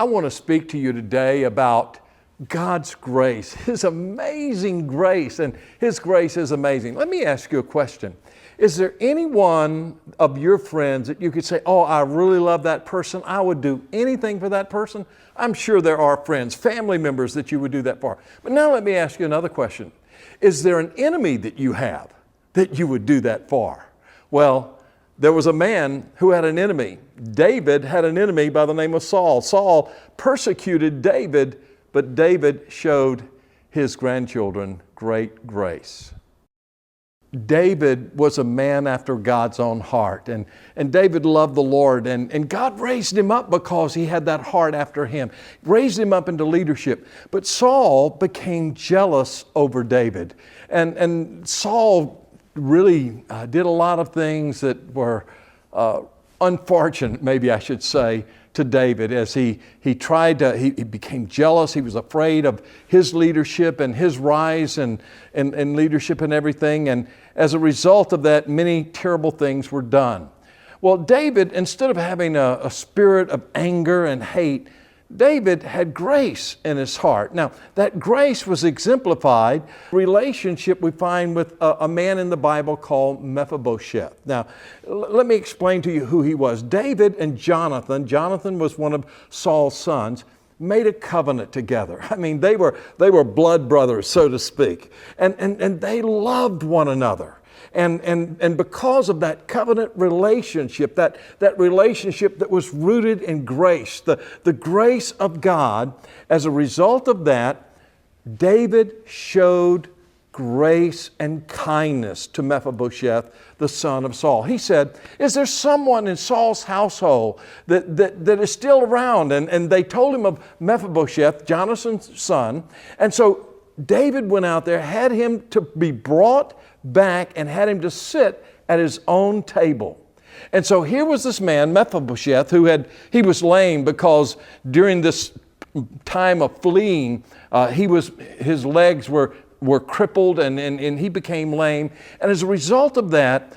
I want to speak to you today about God's grace, His amazing grace, and His grace is amazing. Let me ask you a question. Is there anyone of your friends that you could say, oh, I really love that person, I would do anything for that person? I'm sure there are friends, family members that you would do that for. But now let me ask you another question. Is there an enemy that you have that you would do that for? Well, there was a man who had an enemy. David had an enemy by the name of Saul. Saul persecuted David, but David showed his grandchildren great grace. David was a man after God's own heart, and David loved the Lord, and God raised him up because he had that heart after him, raised him up into leadership. But Saul became jealous over David, and Saul really did a lot of things that were unfortunate, maybe I should say, to David as he became jealous. He was afraid of his leadership and his rise and leadership and everything. And as a result of that, many terrible things were done. Well, David, instead of having a spirit of anger and hate, David had grace in his heart. Now, that grace was exemplified relationship we find with a man in the Bible called Mephibosheth. Now, let me explain to you who he was. David and Jonathan was one of Saul's sons, made a covenant together. I mean, they were blood brothers, so to speak. And they loved one another. And because of that covenant relationship, that relationship that was rooted in grace, the grace of God, as a result of that, David showed grace and kindness to Mephibosheth, the son of Saul. He said, is there someone in Saul's household that is still around? And they told him of Mephibosheth, Jonathan's son. And so David went out there, had him to be brought back and had him to sit at his own table. And so here was this man, Mephibosheth, he was lame because during this time of fleeing, his legs were crippled and he became lame. And as a result of that,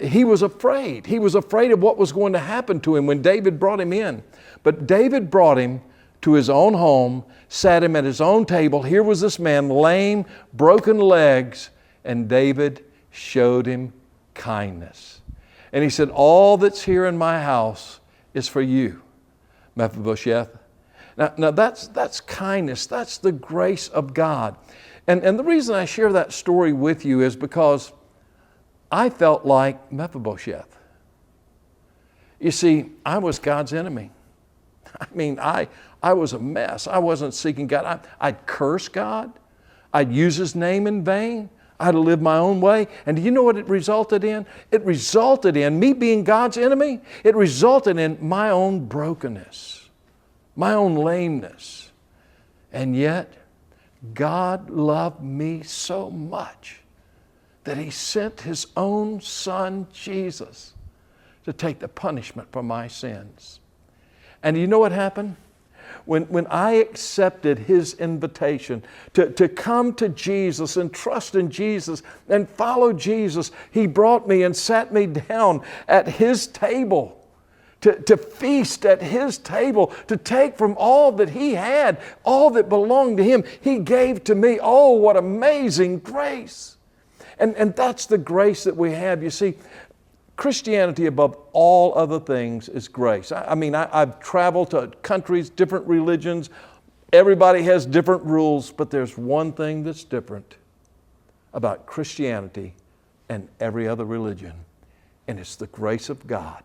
he was afraid. He was afraid of what was going to happen to him when David brought him in. But David brought him to his own home, sat him at his own table. Here was this man, lame, broken legs, and David showed him kindness. And he said, all that's here in my house is for you, Mephibosheth. Now that's kindness. That's the grace of God. And the reason I share that story with you is because I felt like Mephibosheth. You see, I was God's enemy. I mean, I was a mess. I wasn't seeking God. I'd curse God. I'd use His name in vain. I'd live my own way. And do you know what it resulted in? It resulted in me being God's enemy. It resulted in my own brokenness, my own lameness. And yet, God loved me so much that He sent His own Son, Jesus, to take the punishment for my sins. And do you know what happened? When I accepted His invitation to come to Jesus and trust in Jesus and follow Jesus, He brought me and sat me down at His table to feast at His table, to take from all that He had, all that belonged to Him, He gave to me. Oh, what amazing grace. And that's the grace that we have. You see, Christianity above all other things is grace. I've traveled to countries, different religions. Everybody has different rules, but there's one thing that's different about Christianity and every other religion, and it's the grace of God.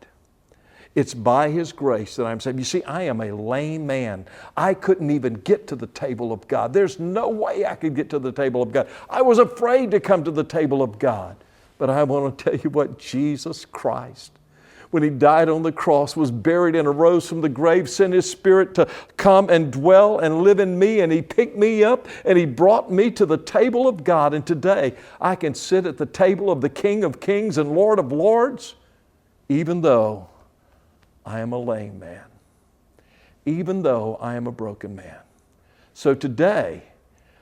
It's by His grace that I'm saved. You see, I am a lame man. I couldn't even get to the table of God. There's no way I could get to the table of God. I was afraid to come to the table of God. But I want to tell you what, Jesus Christ, when He died on the cross, was buried and arose from the grave, sent His Spirit to come and dwell and live in me, and He picked me up and He brought me to the table of God. And today I can sit at the table of the King of Kings and Lord of Lords, even though I am a lame man, even though I am a broken man. So today,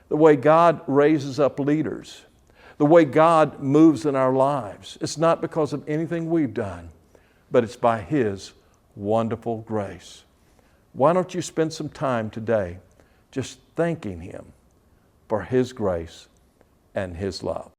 the way God raises up leaders, the way God moves in our lives, it's not because of anything we've done, but it's by His wonderful grace. Why don't you spend some time today just thanking Him for His grace and His love?